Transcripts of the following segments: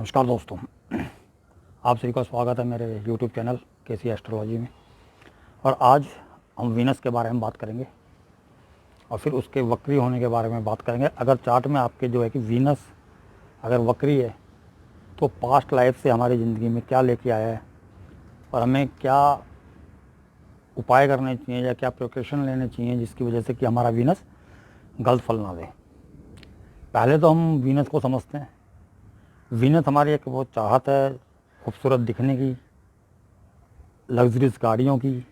नमस्कार दोस्तों, आप सभी का स्वागत है मेरे YouTube चैनल केसी एस्ट्रोलॉजी में। और आज हम वीनस के बारे में बात करेंगे और फिर उसके वक्री होने के बारे में बात करेंगे। अगर चार्ट में आपके जो है कि वीनस अगर वक्री है तो पास्ट लाइफ से हमारी ज़िंदगी में क्या लेके आया है और हमें क्या उपाय करने चाहिए या क्या प्रिकॉशन लेने चाहिए जिसकी वजह से कि हमारा वीनस गलत फल ना दे। पहले तो हम वीनस को समझते हैं। वीनस हमारी एक वो चाहत है खूबसूरत दिखने की, लग्जरीज गाड़ियों की,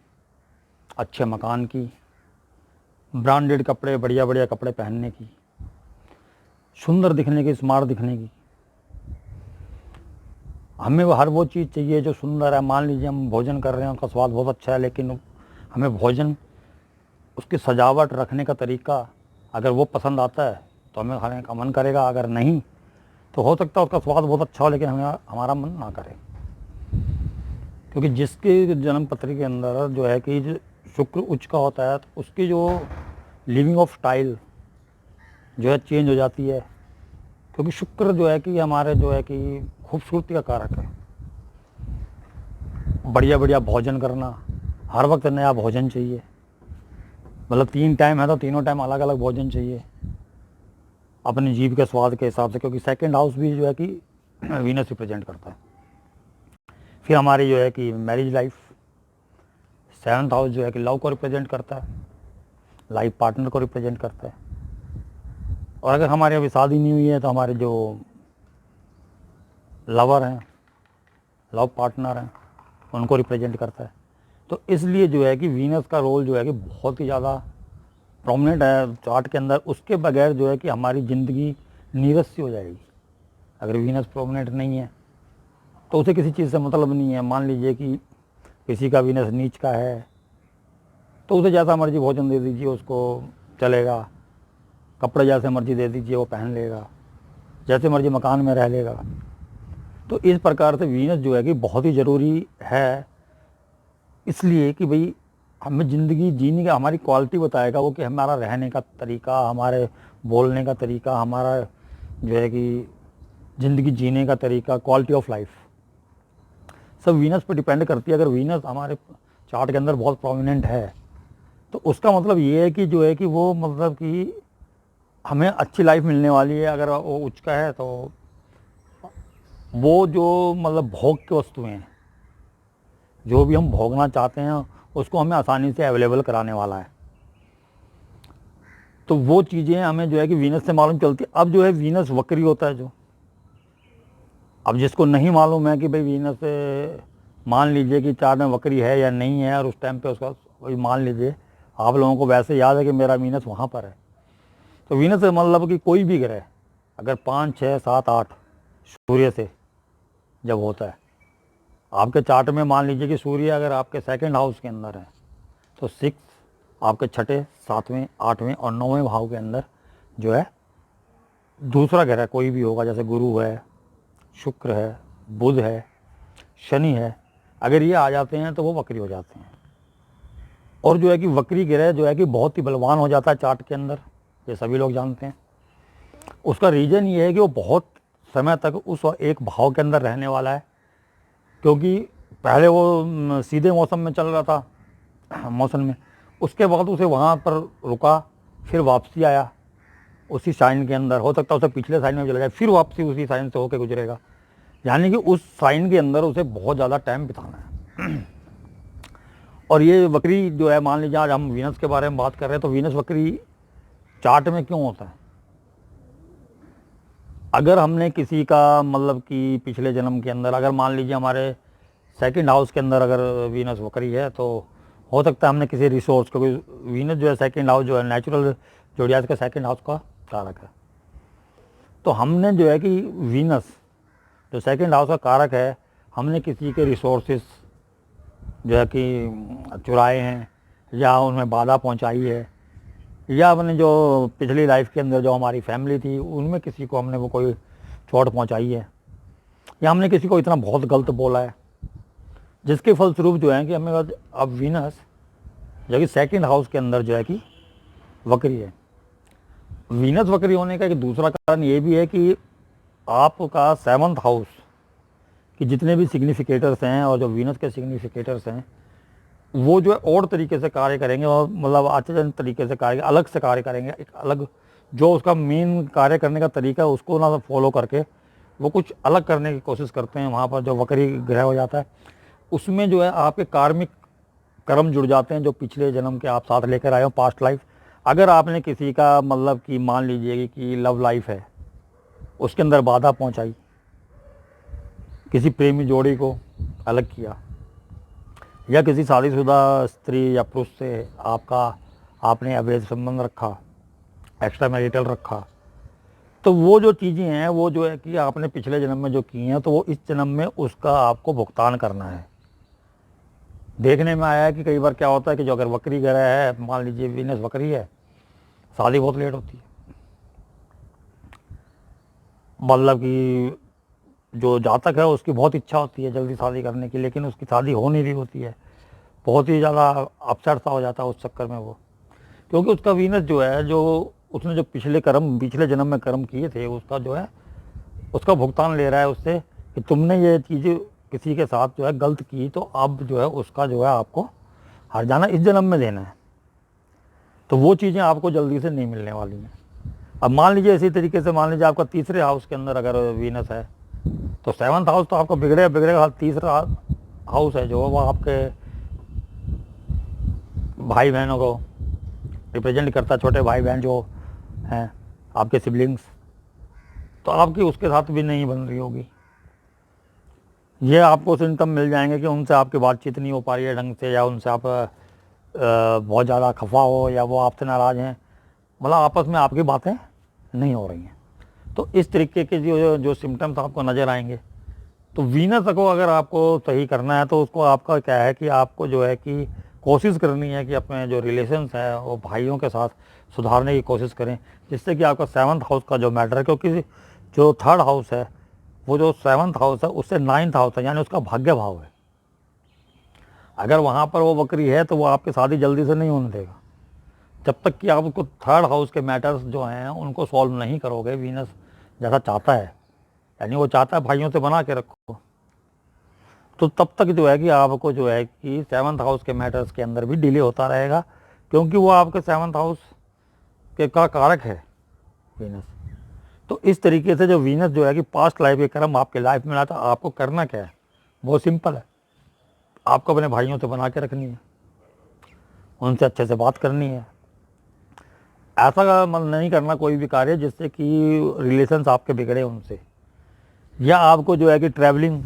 अच्छे मकान की, ब्रांडेड कपड़े, बढ़िया बढ़िया कपड़े पहनने की, सुंदर दिखने की, स्मार्ट दिखने की। हमें वो हर वो चीज़ चाहिए जो सुंदर है। मान लीजिए हम भोजन कर रहे हैं, उसका स्वाद बहुत अच्छा है, लेकिन हमें भोजन उसकी सजावट रखने का तरीका अगर वो पसंद आता है तो हमें खाने का मन करेगा। अगर नहीं तो हो सकता है उसका स्वाद बहुत अच्छा हो लेकिन हमारा मन ना करे। क्योंकि जिसके जन्म पत्री के अंदर जो है कि शुक्र उच्च का होता है तो उसकी जो लिविंग ऑफ स्टाइल जो है चेंज हो जाती है। क्योंकि शुक्र जो है कि हमारे जो है कि खूबसूरती का कारक है। बढ़िया बढ़िया भोजन करना, हर वक्त नया भोजन चाहिए। मतलब 3 टाइम है तो तीनों टाइम अलग अलग भोजन चाहिए अपनी जीभ के स्वाद के हिसाब से। क्योंकि सेकंड हाउस भी जो है कि वीनस रिप्रेजेंट करता है। फिर हमारी जो है कि मैरिज लाइफ, 7th हाउस जो है कि लव को रिप्रेजेंट करता है, लाइफ पार्टनर को रिप्रेजेंट करता है। और अगर हमारे अभी शादी नहीं हुई है तो हमारे जो लवर हैं, लव पार्टनर हैं, उनको रिप्रेजेंट करता है। तो इसलिए जो है कि वीनस का रोल जो है कि बहुत ही ज़्यादा प्रोमिनेंट है चार्ट के अंदर। उसके बगैर जो है कि हमारी ज़िंदगी नीरस सी हो जाएगी। अगर वीनस प्रोमिनेंट नहीं है तो उसे किसी चीज़ से मतलब नहीं है। मान लीजिए कि किसी का वीनस नीच का है तो उसे जैसा मर्जी भोजन दे दीजिए, उसको चलेगा। कपड़े जैसे मर्जी दे दीजिए, वो पहन लेगा। जैसे मर्जी मकान में रह लेगा। तो इस प्रकार से वीनस जो है कि बहुत ही ज़रूरी है, इसलिए कि भाई हमें ज़िंदगी जीने का हमारी क्वालिटी बताएगा वो कि हमारा रहने का तरीका, हमारे बोलने का तरीका, हमारा जो है कि ज़िंदगी जीने का तरीका, क्वालिटी ऑफ लाइफ सब वीनस पर डिपेंड करती है। अगर वीनस हमारे चार्ट के अंदर बहुत प्रोमिनेंट है तो उसका मतलब ये है कि जो है कि वो मतलब कि हमें अच्छी लाइफ मिलने वाली है। अगर वो उच्च का है तो वो जो मतलब भोग की वस्तुएं हैं, जो भी हम भोगना चाहते हैं उसको हमें आसानी से अवेलेबल कराने वाला है। तो वो चीज़ें हमें जो है कि वीनस से मालूम चलती है। अब जो है वीनस वक्री होता है जो, अब जिसको नहीं मालूम है कि भाई वीनस मान लीजिए कि चार्ट में वक्री है या नहीं है, और उस टाइम पे उसका वही मान लीजिए आप लोगों को वैसे याद है कि मेरा वीनस वहाँ पर है। तो वीनस से मतलब कि कोई भी ग्रह अगर 5, 6, 7, 8 सूर्य से जब होता है आपके चार्ट में, मान लीजिए कि सूर्य अगर आपके 2nd हाउस के अंदर है तो 6 आपके 6ठे, 7वें, 8वें और 9वें भाव के अंदर जो है दूसरा ग्रह कोई भी होगा, जैसे गुरु है, शुक्र है, बुध है, शनि है, अगर ये आ जाते हैं तो वो वक्री हो जाते हैं। और जो है कि वक्री ग्रह जो है कि बहुत ही बलवान हो जाता है चार्ट के अंदर, ये सभी लोग जानते हैं। उसका रीज़न ये है कि वो बहुत समय तक उस एक भाव के अंदर रहने वाला है। क्योंकि पहले वो सीधे मौसम में चल रहा था, मौसम में, उसके बाद उसे वहाँ पर रुका, फिर वापसी आया उसी साइन के अंदर। हो सकता है उसे पिछले साइन में चला जाए, फिर वापसी उसी साइन से होकर गुजरेगा। यानी कि उस साइन के अंदर उसे बहुत ज़्यादा टाइम बिताना है। और ये वक्री जो है, मान लीजिए आज हम वीनस के बारे में बात कर रहे हैं तो वीनस वक्री चार्ट में क्यों होता है? अगर हमने किसी का मतलब कि पिछले जन्म के अंदर, अगर मान लीजिए हमारे 2nd हाउस के अंदर अगर वीनस वक्री है तो हो सकता है हमने किसी रिसोर्स, क्योंकि वीनस जो है 2nd हाउस जो है नेचुरल जोडियाक का 2nd हाउस का कारक है। तो हमने जो है कि वीनस जो 2nd हाउस का कारक है, हमने किसी के रिसोर्सेस जो है कि चुराए हैं या उनमें बाधा पहुंचाई है, या हमने जो पिछली लाइफ के अंदर जो हमारी फैमिली थी उनमें किसी को हमने वो कोई चोट पहुंचाई है, या हमने किसी को इतना बहुत गलत बोला है, जिसके फलस्वरूप जो है कि हमें अब वीनस जो कि 2nd हाउस के अंदर जो है कि वक्री है। वीनस वक्री होने का एक दूसरा कारण ये भी है कि आपका 7th हाउस कि जितने भी सिग्निफिकेटर्स हैं और जो वीनस के सिग्निफिकेटर्स हैं वो जो है और तरीके से कार्य करेंगे और मतलब आश्चर्यजनक तरीके से कार्य अलग से कार्य करेंगे। एक अलग जो उसका मेन कार्य करने का तरीका है उसको ना फॉलो करके वो कुछ अलग करने की कोशिश करते हैं। वहाँ पर जो वक्री ग्रह हो जाता है उसमें जो है आपके कार्मिक कर्म जुड़ जाते हैं जो पिछले जन्म के आप साथ लेकर आए हो, पास्ट लाइफ। अगर आपने किसी का मतलब कि मान लीजिए कि लव लाइफ है, उसके अंदर बाधा पहुंचाई, किसी प्रेमी जोड़ी को अलग किया, या किसी शादीशुदा स्त्री या पुरुष से आपने अवैध संबंध रखा, एक्स्ट्रा मैरिटल रखा, तो वो जो चीज़ें हैं वो जो है कि आपने पिछले जन्म में जो की हैं तो वो इस जन्म में उसका आपको भुगतान करना है। देखने में आया है कि कई बार क्या होता है कि जो अगर वक्री ग्रह है, मान लीजिए वीनस वक्री है, शादी बहुत लेट होती है। मतलब कि जो जातक है उसकी बहुत इच्छा होती है जल्दी शादी करने की, लेकिन उसकी शादी हो नहीं रही होती है। बहुत ही ज़्यादा अपसेट सा हो जाता है उस चक्कर में वो, क्योंकि उसका वीनस जो है, जो उसने जो पिछले जन्म में कर्म किए थे उसका जो है उसका भुगतान ले रहा है उससे कि तुमने ये चीज़ किसी के साथ जो है गलत की, तो अब जो है उसका जो है आपको हर जाना इस जन्म में देना है। तो वो चीज़ें आपको जल्दी से नहीं मिलने वाली हैं। अब मान लीजिए इसी तरीके से मान लीजिए आपका तीसरे हाउस के अंदर अगर वीनस है तो 7th हाउस तो आपका बिगड़ेगा। तीसरा हाउस है जो वो आपके भाई बहनों को रिप्रेजेंट करता है, छोटे भाई बहन जो हैं आपके सिबलिंग्स, तो आपकी उसके साथ भी नहीं बन रही होगी। ये आपको सिम्टम मिल जाएंगे कि उनसे आपकी बातचीत नहीं हो पा रही है ढंग से, या उनसे आप बहुत ज़्यादा खफा हो, या वो आपसे नाराज़ हैं, मतलब आपस में आपकी बातें नहीं हो रही हैं। तो इस तरीके के जो सिम्टम्स आपको नज़र आएंगे। तो वीनस को अगर आपको सही करना है तो उसको आपका क्या है कि आपको जो है कि कोशिश करनी है कि अपने जो रिलेशंस है वो भाइयों के साथ सुधारने की कोशिश करें, जिससे कि आपका 7th हाउस का जो मैटर है, क्योंकि जो 3rd हाउस है वो जो 7th हाउस है उससे 9th हाउस है, यानी उसका भाग्य भाव है। अगर वहाँ पर वो वक्री है तो वो आपकी शादी जल्दी से नहीं होने देगा जब तक कि आप उसको 3rd हाउस के मैटर्स जो हैं उनको सॉल्व नहीं करोगे वीनस जैसा चाहता है, यानी वो चाहता है भाइयों से बना के रखो, तो तब तक जो है कि आपको जो है कि 7th हाउस के मैटर्स के अंदर भी डिले होता रहेगा, क्योंकि वो आपके 7th हाउस के का कारक है वीनस। तो इस तरीके से जो वीनस जो है कि पास्ट लाइफ के कर्म आपके लाइफ में लाता, आपको करना क्या है, बहुत सिंपल है। आपको अपने भाइयों से बना के रखनी है, उनसे अच्छे से बात करनी है। ऐसा नहीं करना कोई भी कार्य जिससे कि रिलेशंस आपके बिगड़े उनसे, या आपको जो है कि ट्रैवलिंग,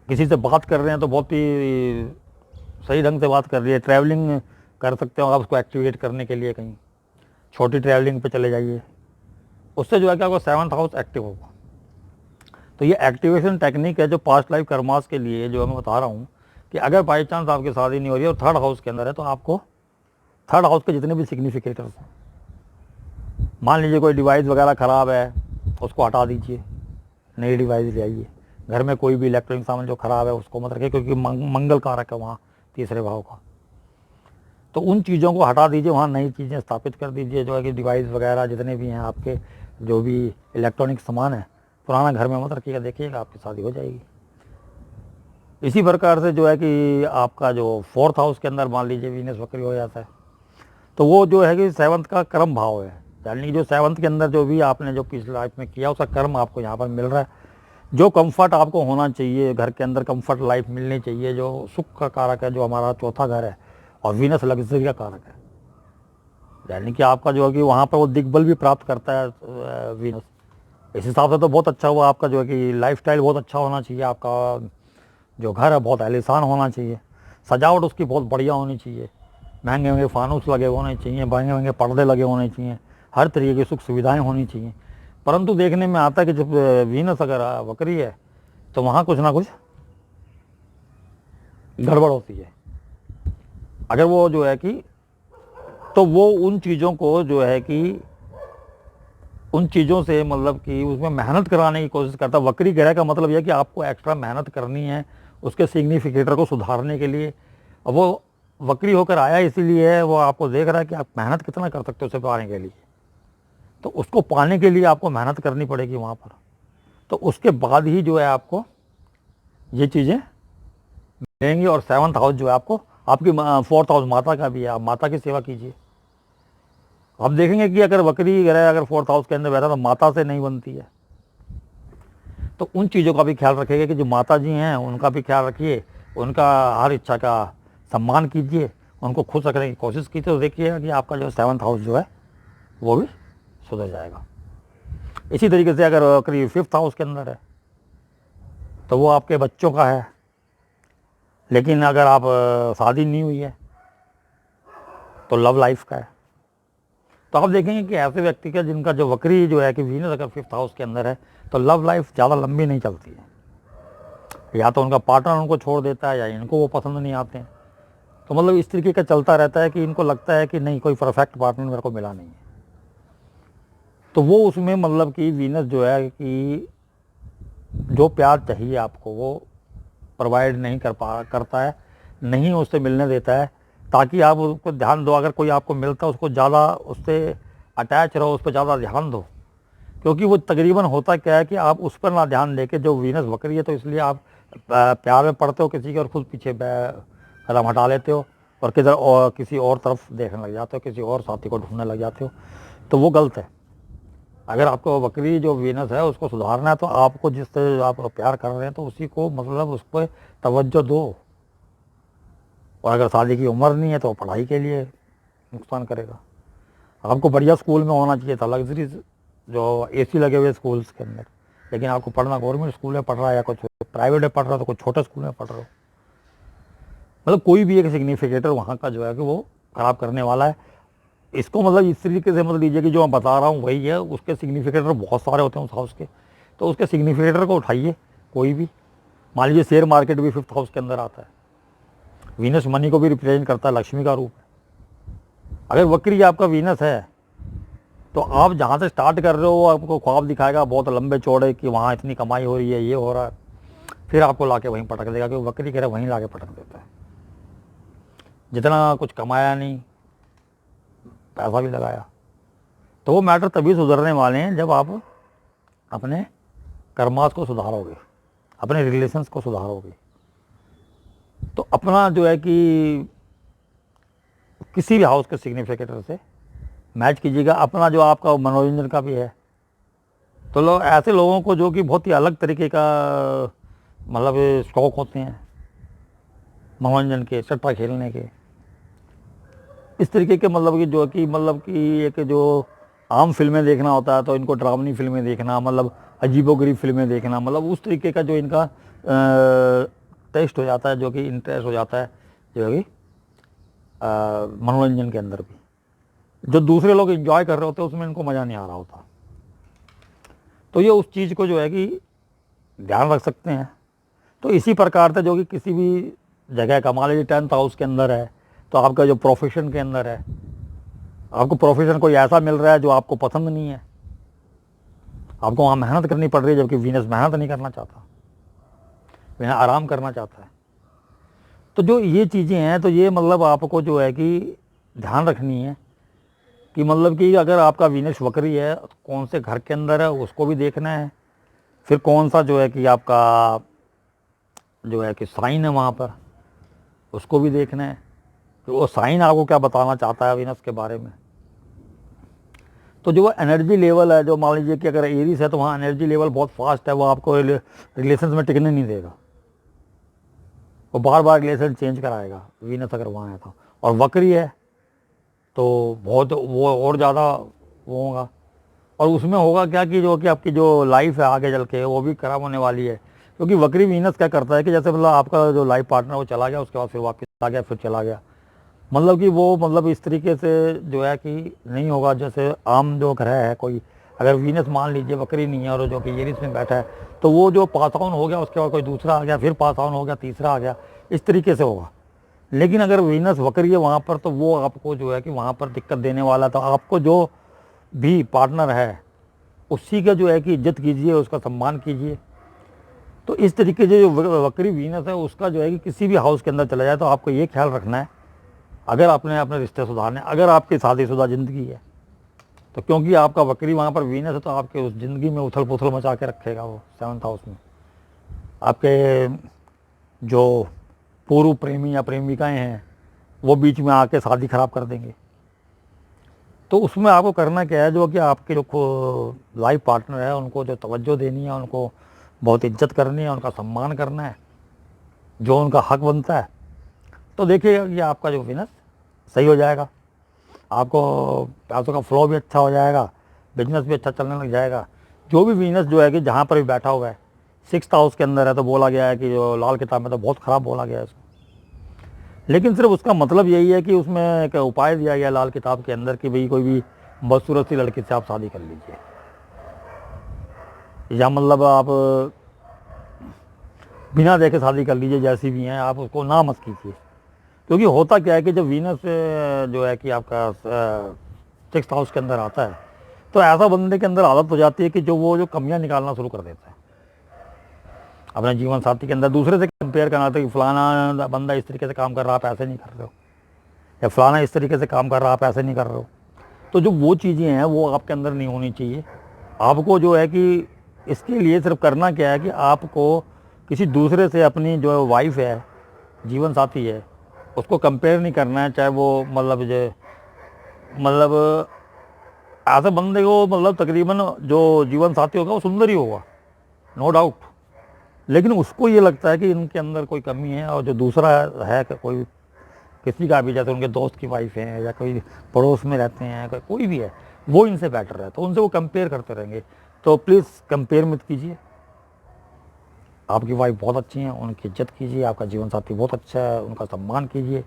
किसी से बात कर रहे हैं तो बहुत ही सही ढंग से बात कर रही है, ट्रैवलिंग कर सकते हो आप उसको एक्टिवेट करने के लिए, कहीं छोटी ट्रैवलिंग पे चले जाइए, उससे जो है कि आपका 7th हाउस एक्टिव होगा। तो ये एक्टिवेशन टेक्निक है जो पास्ट लाइफ कर्मास के लिए जो मैं बता रहा हूँ कि अगर बाई चांस आपकी शादी नहीं हो रही है और 3rd हाउस के अंदर है तो आपको 3rd हाउस के जितने भी सिग्निफिकेटर्स हैं, मान लीजिए कोई डिवाइस वगैरह ख़राब है उसको हटा दीजिए, नई डिवाइस ले आइए। घर में कोई भी इलेक्ट्रॉनिक सामान जो ख़राब है उसको मत रखिए, क्योंकि मंगल कारक है वहाँ तीसरे भाव का, तो उन चीज़ों को हटा दीजिए, वहाँ नई चीज़ें स्थापित कर दीजिए। जो है कि डिवाइस वगैरह जितने भी हैं आपके, जो भी इलेक्ट्रॉनिक सामान है पुराना घर में मत रखिएगा, देखिएगा आपकी शादी हो जाएगी। इसी प्रकार से जो है कि आपका जो 4th हाउस के अंदर मान लीजिए वीनस वक्री हो जाता है तो वो जो है कि 7th का कर्म भाव है, यानी कि जो 7th के अंदर जो भी आपने जो पिछली लाइफ में किया उसका कर्म आपको यहाँ पर मिल रहा है। जो कंफर्ट आपको होना चाहिए घर के अंदर, कंफर्ट लाइफ मिलनी चाहिए, जो सुख का कारक है, जो हमारा 4था घर है, और वीनस लग्जरी का कारक है, यानी कि आपका जो है कि वहाँ पर वो दिग्बल भी प्राप्त करता है वीनस। इस हिसाब से तो बहुत अच्छा हुआ, आपका जो है कि लाइफस्टाइल बहुत अच्छा होना चाहिए, आपका जो घर है बहुत आलीशान होना चाहिए, सजावट उसकी बहुत बढ़िया होनी चाहिए, महंगे महंगे फानूस लगे होने चाहिए, महंगे महंगे पर्दे लगे होने चाहिए, हर तरीके की सुख सुविधाएं होनी चाहिए। परंतु देखने में आता है कि जब वीनस अगर वक्री है तो वहाँ कुछ ना कुछ गड़बड़ होती है। अगर वो जो है कि तो वो उन चीज़ों को जो है कि उन चीज़ों से मतलब कि उसमें मेहनत कराने की कोशिश करता है। वक्री ग्रह का मतलब यह कि आपको एक्स्ट्रा मेहनत करनी है उसके सिग्निफिकेटर को सुधारने के लिए। अब वो वक्री होकर आया इसीलिए है, वो आपको देख रहा है कि आप मेहनत कितना कर सकते हो उसे पाने के लिए, तो उसको पाने के लिए आपको मेहनत करनी पड़ेगी वहाँ पर। तो उसके बाद ही जो है आपको ये चीज़ें मिलेंगी। और 7th हाउस जो है आपको, आपकी 4th हाउस माता का भी है, आप माता की सेवा कीजिए। आप देखेंगे कि अगर वक्री ग्रह अगर 4th हाउस के अंदर बैठा तो माता से नहीं बनती है। तो उन चीज़ों का भी ख्याल रखिएगा कि जो माता जी हैं उनका भी ख्याल रखिए, उनका हर इच्छा का सम्मान कीजिए, उनको खुश रखने की कोशिश कीजिए। तो देखिएगा कि आपका जो 7th हाउस जो है वो भी सुधर जाएगा। इसी तरीके से अगर करीब 5th हाउस के अंदर है तो वो आपके बच्चों का है। लेकिन अगर आप शादी नहीं हुई है तो लव लाइफ का है। तो आप देखेंगे कि ऐसे व्यक्ति का जिनका जो वक्री जो है कि वीनस अगर 5th हाउस के अंदर है तो लव लाइफ ज़्यादा लंबी नहीं चलती है। या तो उनका पार्टनर उनको छोड़ देता है या इनको वो पसंद नहीं आते हैं। तो मतलब इस तरीके का चलता रहता है कि इनको लगता है कि नहीं, कोई परफेक्ट पार्टनर मेरे को मिला नहीं है। तो वो उसमें मतलब कि वीनस जो है कि जो प्यार चाहिए आपको वो प्रोवाइड नहीं करता है, नहीं उससे मिलने देता है, ताकि आप उसको ध्यान दो। अगर कोई आपको मिलता है उसको ज़्यादा उससे अटैच रहो, उस पर ज़्यादा ध्यान दो। क्योंकि वो तकरीबन होता क्या है कि आप उस पर ना ध्यान देके, जो वीनस वक्री है तो इसलिए आप प्यार में पड़ते हो किसी के और खुद पीछे कदम हटा लेते हो और किधर और किसी और तरफ देखने लग जाते हो, किसी और साथी को ढूंढने लग जाते हो। तो वो गलत है। अगर आपको वक्री जो वीनस है उसको सुधारना है तो आपको जिससे आप प्यार कर रहे हैं तो उसी को मतलब उस पर तवज्जो दो। और अगर शादी की उम्र नहीं है तो पढ़ाई के लिए नुकसान करेगा। आपको बढ़िया स्कूल में होना चाहिए था, लग्जरी जो एसी लगे हुए स्कूल्स के अंदर, लेकिन आपको पढ़ना गवर्नमेंट स्कूल में पढ़ रहा है या कुछ प्राइवेट में पढ़ रहा है तो कुछ छोटे स्कूल में पढ़ रहे हो। मतलब कोई भी एक सिग्निफिकेटर वहाँ का जो है कि वो ख़राब करने वाला है। इसको मतलब इस तरीके से मतलब लीजिए कि जो मैं बता रहा हूँ वही है, उसके सिग्निफिकेटर बहुत सारे होते हैं उस हाउस के। तो उसके सिग्निफिकेटर को उठाइए कोई भी। मान लीजिए शेयर मार्केट भी 5th हाउस के अंदर आता है। वीनस मनी को भी रिप्रेजेंट करता है, लक्ष्मी का रूप है। अगर वक्री आपका वीनस है तो आप जहाँ से स्टार्ट कर रहे हो आपको ख्वाब दिखाएगा बहुत लंबे चौड़े कि वहाँ इतनी कमाई हो रही है, ये हो रहा है, फिर आपको लाके वहीं पटक देगा। क्योंकि वक्री कह रहा है वहीं लाके पटक देता है। जितना कुछ कमाया नहीं, पैसा भी लगाया। तो वो मैटर तभी सुधरने वाले हैं जब आप अपने कर्मास को सुधारोगे, अपने रिलेशंस को सुधारोगे। तो अपना जो है कि किसी भी हाउस के सिग्निफिकेटर से मैच कीजिएगा। अपना जो आपका मनोरंजन का भी है तो लोग ऐसे लोगों को जो कि बहुत ही अलग तरीके का मतलब शौक होते हैं मनोरंजन के, सट्टा खेलने के, इस तरीके के मतलब कि एक जो आम फिल्में देखना होता है तो इनको ड्रामनी फिल्में देखना, मतलब अजीबोगरीब फिल्में देखना, मतलब उस तरीके का जो इनका टेस्ट हो जाता है, जो कि इंटरेस्ट हो जाता है जो कि मनोरंजन के अंदर भी जो दूसरे लोग एंजॉय कर रहे होते हैं उसमें इनको मज़ा नहीं आ रहा होता। तो ये उस चीज़ को जो है कि ध्यान रख सकते हैं। तो इसी प्रकार से जो कि किसी भी जगह का मान लीजिए 10th हाउस के अंदर है तो आपका जो प्रोफेशन के अंदर है, आपको प्रोफेशन कोई ऐसा मिल रहा है जो आपको पसंद नहीं है, आपको वहाँ मेहनत करनी पड़ रही है, जबकि वीनस मेहनत नहीं करना चाहता, वीनस आराम करना चाहता है। तो जो ये चीज़ें हैं तो ये मतलब आपको जो है कि ध्यान रखनी है कि मतलब कि अगर आपका वीनस वक्री है तो कौन से घर के अंदर है उसको भी देखना है। फिर कौन सा जो है कि आपका जो है कि साइन है वहाँ पर उसको भी देखना है। तो वो साइन आपको क्या बताना चाहता है वीनस के बारे में। तो जो एनर्जी लेवल है, जो मान लीजिए कि अगर एरीज है तो वहाँ एनर्जी लेवल बहुत फास्ट है, वो आपको रिलेशन में टिकने नहीं देगा, वो बार बार रिलेशन चेंज कराएगा वीनस अगर वहाँ है तो। और वक्री है तो बहुत वो और ज़्यादा वो होगा। और उसमें होगा क्या कि जो कि आपकी जो लाइफ है आगे चल के वो भी खराब होने वाली है। क्योंकि वक्री वीनस क्या करता है कि जैसे मतलब आपका जो लाइफ पार्टनर वो चला गया, उसके बाद फिर वापस आ गया, फिर चला गया, मतलब कि वो मतलब इस तरीके से जो है कि नहीं होगा। जैसे आम जो ग्रह है कोई, अगर वीनस मान लीजिए वक्री नहीं है और जो कि एरीज में बैठा है तो वो जो पास ऑन हो गया उसके बाद कोई दूसरा आ गया, फिर पास ऑन हो गया, तीसरा आ गया, इस तरीके से होगा। लेकिन अगर वीनस वक्री है वहाँ पर तो वो आपको जो है कि वहाँ पर दिक्कत देने वाला। तो आपको जो भी पार्टनर है उसी का जो है कि इज्जत कीजिए, उसका सम्मान कीजिए। तो इस तरीके से जो वक्री वीनस है उसका जो है कि किसी भी हाउस के अंदर चला जाए तो आपको ये ख्याल रखना है, अगर आपने अपने रिश्ते सुधारने, अगर आपकी शादीशुदा ज़िंदगी है तो क्योंकि आपका वक्री वहाँ पर वीनस है तो आपके उस ज़िंदगी में उथल पुथल मचा के रखेगा वो 7th हाउस में। आपके जो पूर्व प्रेमी या प्रेमिकाएं हैं वो बीच में आके शादी ख़राब कर देंगे। तो उसमें आपको करना क्या है, जो कि आपके जो लाइफ पार्टनर है उनको जो तवज्जो देनी है, उनको बहुत इज्जत करनी है, उनका सम्मान करना है, जो उनका हक बनता है। तो देखिएगा कि आपका जो वीनस सही हो जाएगा, आपको पैसों का फ्लो भी अच्छा हो जाएगा, बिजनेस भी अच्छा चलने लग जाएगा। जो भी वीनस जो है कि जहाँ पर भी बैठा हुआ है 6th हाउस के अंदर है, तो बोला गया है कि जो लाल किताब में तो बहुत ख़राब बोला गया है इसको, लेकिन सिर्फ उसका मतलब यही है कि उसमें एक उपाय दिया गया लाल किताब के अंदर कि भाई कोई भी बदसूरत सी लड़की से आप शादी कर लीजिए, या मतलब आप बिना देखे शादी कर लीजिए, जैसी भी हैं आप उसको ना मत कीजिए। क्योंकि होता क्या है कि जब वीनस जो है कि आपका 6th हाउस के अंदर आता है तो ऐसा बंदे के अंदर आदत हो जाती है कि जो कमियां निकालना शुरू कर देता है अपने जीवन साथी के अंदर, दूसरे से कंपेयर करना था कि फलाना बंदा इस तरीके से काम कर रहा, आप ऐसे नहीं कर रहे हो, या फलाना इस तरीके से काम कर रहा, आप ऐसे नहीं कर रहे हो। तो जो वो चीज़ें हैं वो आपके अंदर नहीं होनी चाहिए। आपको जो है कि इसके लिए सिर्फ करना क्या है कि आपको किसी दूसरे से अपनी जो वाइफ है, जीवन साथी है, उसको कंपेयर नहीं करना है। चाहे वो मतलब ऐसे बंदे को मतलब तकरीबन जो जीवन साथी होगा वो सुंदर ही होगा, नो डाउट, लेकिन उसको ये लगता है कि इनके अंदर कोई कमी है, और जो दूसरा है कोई किसी का भी, जैसे उनके दोस्त की वाइफ है या कोई पड़ोस में रहते हैं, कोई भी है, वो इनसे बेटर है, तो उनसे वो कंपेयर करते रहेंगे। तो प्लीज़ कंपेयर मत कीजिए। आपकी वाइफ बहुत अच्छी हैं, उनकी इज्जत कीजिए, आपका जीवन साथी बहुत अच्छा है, उनका सम्मान कीजिए।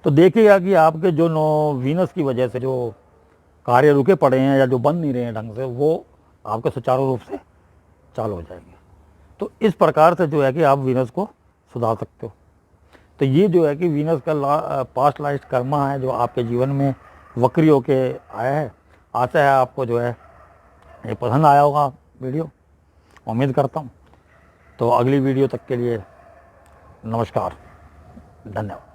तो देखिएगा कि आपके जो वीनस की वजह से जो कार्य रुके पड़े हैं या जो बन नहीं रहे हैं ढंग से, वो आपके सुचारू रूप से चालू हो जाएंगे। तो इस प्रकार से जो है कि आप वीनस को सुधार सकते हो। तो ये जो है कि वीनस का पास्ट लाइफ कर्मा है जो आपके जीवन में वक्री होके आया है। आशा है आपको जो है ये पसंद आया होगा वीडियो, उम्मीद करता हूँ। तो अगली वीडियो तक के लिए नमस्कार, धन्यवाद।